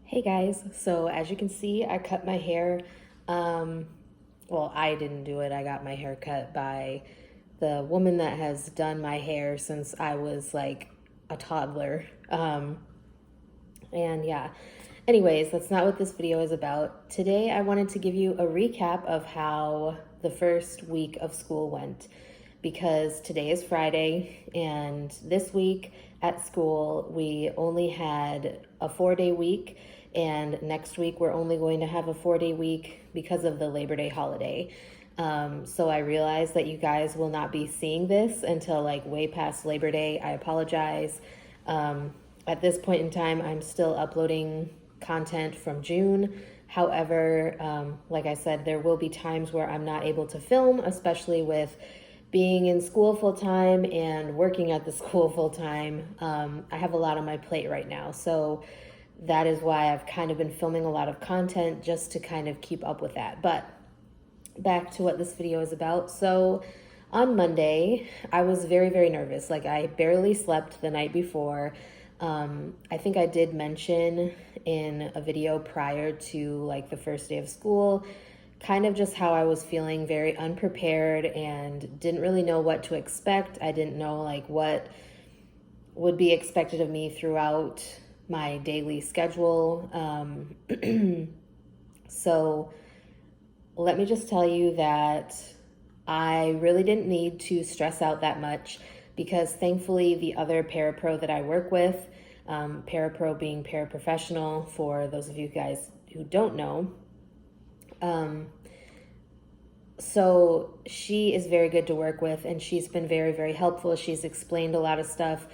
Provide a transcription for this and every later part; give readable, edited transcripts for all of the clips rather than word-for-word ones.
Hey guys, so as you can see, I cut my hair. Um, well, I didn't do it. I got my hair cut by the woman that has done my hair since I was like a toddler. And yeah, anyways, that's not what this video is about. Today, I wanted to give you a recap of how the first week of school went because today is Friday, and this week at school, we only had a 4-day week, and next week, we're only going to have a 4-day week because of the Labor Day holiday. So I realize that you guys will not be seeing this until like way past Labor Day. I apologize. At this point in time, I'm still uploading content from June. However, like I said, there will be times where I'm not able to film, especially with being in school full time and working at the school full time. I have a lot on my plate right now. So that is why I've kind of been filming a lot of content just to kind of keep up with that. But back to what this video is about. So on Monday, I was very, very nervous. Like I barely slept the night before. I think I did mention in a video prior to like the first day of school, kind of just how I was feeling very unprepared and didn't really know what to expect. I didn't know like what would be expected of me throughout my daily schedule. So let me just tell you that I really didn't need to stress out that much because thankfully the other parapro that I work with, parapro being paraprofessional for those of you guys who don't know, so she is very good to work with and she's been very, very helpful. She's explained a lot of stuff.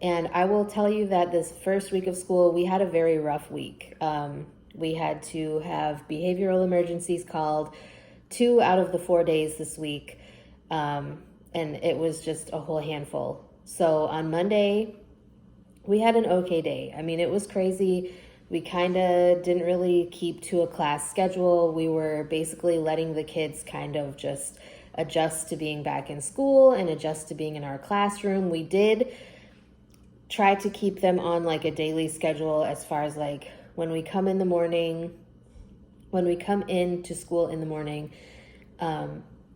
And I will tell you that this first week of school, we had a very rough week. We had to have behavioral emergencies called 2 out of the 4 days this week. And it was just a whole handful. So on Monday, we had an okay day. I mean, it was crazy. We kind of didn't really keep to a class schedule. We were basically letting the kids kind of just adjust to being back in school and adjust to being in our classroom. We did try to keep them on like a daily schedule as far as like when we come in the morning, when we come into school in the morning,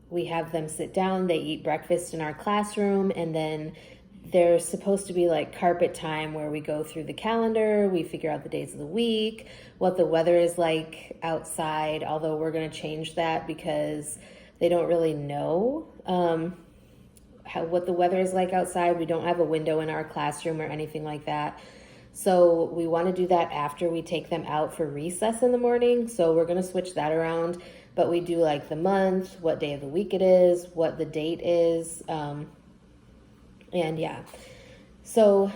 we have them sit down, they eat breakfast in our classroom, and then there's supposed to be like carpet time where we go through the calendar, we figure out the days of the week, what the weather is like outside, although we're going to change that because they don't really know what the weather is like outside. We don't have a window in our classroom or anything like that. So we want to do that after we take them out for recess in the morning. So we're going to switch that around. But we do like the month, what day of the week it is, what the date is. And yeah, so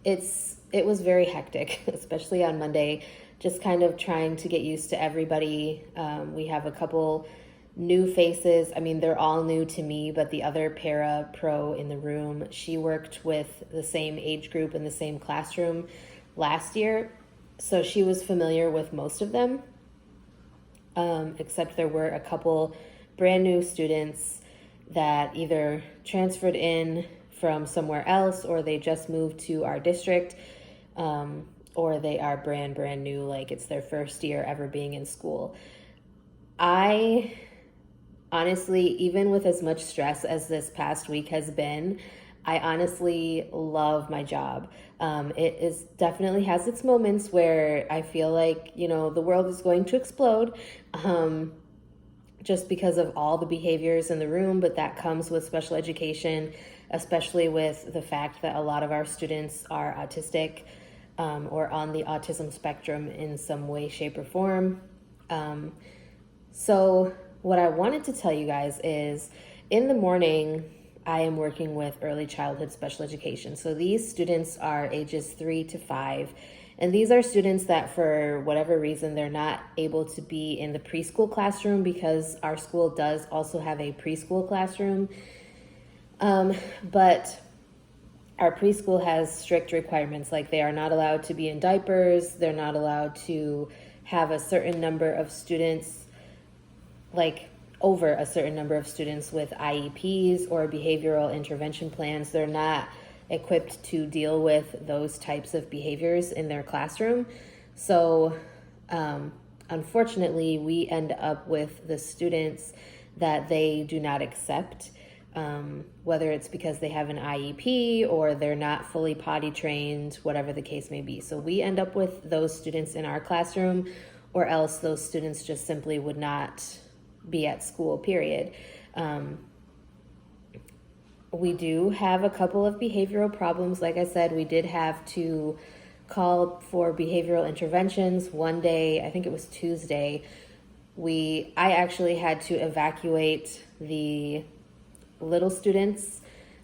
it was very hectic, especially on Monday, just kind of trying to get used to everybody. We have a couple new faces. I mean, they're all new to me, but the other para pro in the room, she worked with the same age group in the same classroom last year. So she was familiar with most of them, except there were a couple brand new students that either transferred in from somewhere else or they just moved to our district, or they are brand new, like it's their first year ever being in school. I honestly, even with as much stress as this past week has been, I honestly love my job. It is definitely has its moments where I feel like, the world is going to explode, just because of all the behaviors in the room, but that comes with special education, especially with the fact that a lot of our students are autistic, or on the autism spectrum in some way, shape, or form. So what I wanted to tell you guys is in the morning, I am working with early childhood special education. So these students are ages 3 to 5. And these are students that for whatever reason, they're not able to be in the preschool classroom because our school does also have a preschool classroom. But our preschool has strict requirements, like they are not allowed to be in diapers. They're not allowed to have a certain number of students, like over a certain number of students with IEPs or behavioral intervention plans. They're not equipped to deal with those types of behaviors in their classroom. So, unfortunately, we end up with the students that they do not accept, whether it's because they have an IEP or they're not fully potty trained, whatever the case may be. So we end up with those students in our classroom, or else those students just simply would not be at school, period. We do have a couple of behavioral problems. Like I said, we did have to call for behavioral interventions. One day, I think it was Tuesday, I actually had to evacuate the little students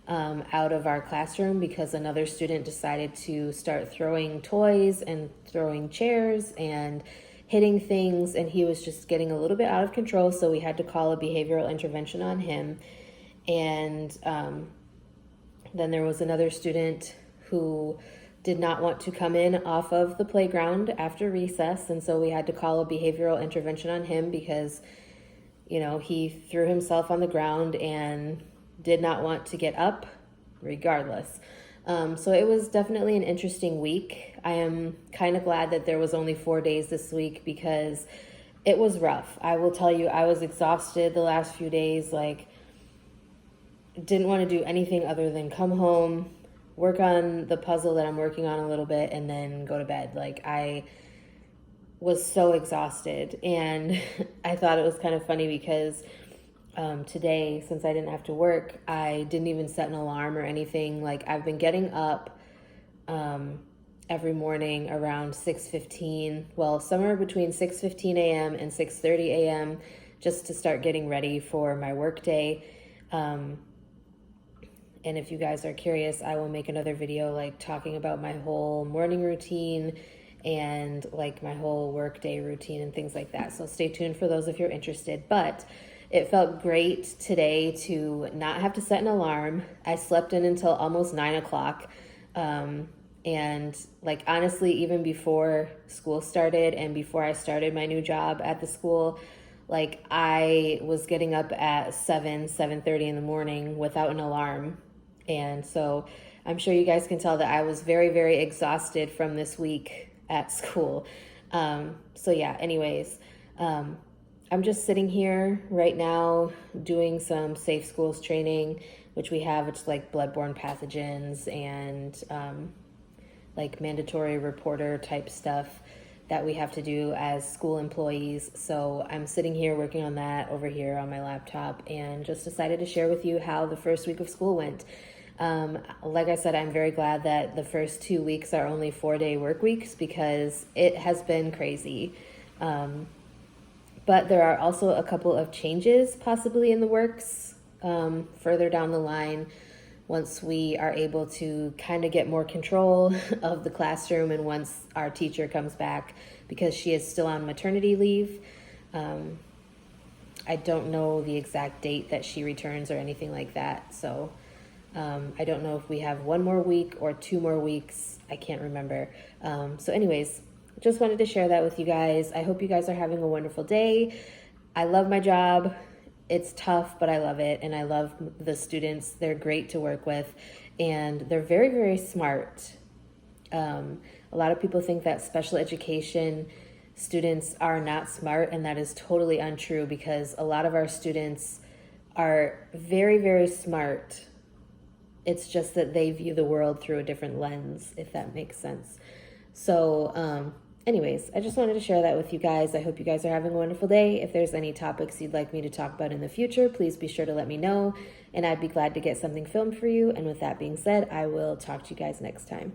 out of our classroom because another student decided to start throwing toys and throwing chairs and hitting things, and he was just getting a little bit out of control, so we had to call a behavioral intervention on him. And then there was another student who did not want to come in off of the playground after recess, and so we had to call a behavioral intervention on him because, you know, he threw himself on the ground and did not want to get up regardless. So it was definitely an interesting week. I am kind of glad that there was only 4 days this week because it was rough. I will tell you, I was exhausted the last few days. Like, didn't want to do anything other than come home, work on the puzzle that I'm working on a little bit, and then go to bed. Like, I was so exhausted, and I thought it was kind of funny because today, since I didn't have to work, I didn't even set an alarm or anything. Like, I've been getting up every morning around 6:15, well, somewhere between 6:15 a.m. and 6:30 a.m. just to start getting ready for my work day. And if you guys are curious, I will make another video like talking about my whole morning routine and like my whole work day routine and things like that. So stay tuned for those if you're interested. But it felt great today to not have to set an alarm. I slept in until almost 9 o'clock. And like, honestly, even before school started and before I started my new job at the school, like, I was getting up at 7:30 in the morning without an alarm. And so I'm sure you guys can tell that I was very, very exhausted from this week at school. So yeah, anyways, I'm just sitting here right now doing some safe schools training, which we have. It's like bloodborne pathogens and like mandatory reporter type stuff that we have to do as school employees. So I'm sitting here working on that over here on my laptop and just decided to share with you how the first week of school went. Like I said, I'm very glad that the first 2 weeks are only 4-day work weeks because it has been crazy. But there are also a couple of changes possibly in the works further down the line once we are able to kind of get more control of the classroom and once our teacher comes back, because she is still on maternity leave. I don't know the exact date that she returns or anything like that. So I don't know if we have 1 more week or 2 more weeks. I can't remember. So anyways, just wanted to share that with you guys. I hope you guys are having a wonderful day. I love my job. It's tough, but I love it. And I love the students. They're great to work with. And they're very, very smart. A lot of people think that special education students are not smart, and that is totally untrue because a lot of our students are very, very smart. It's just that they view the world through a different lens, if that makes sense. So, anyways, I just wanted to share that with you guys. I hope you guys are having a wonderful day. If there's any topics you'd like me to talk about in the future, please be sure to let me know, and I'd be glad to get something filmed for you. And with that being said, I will talk to you guys next time.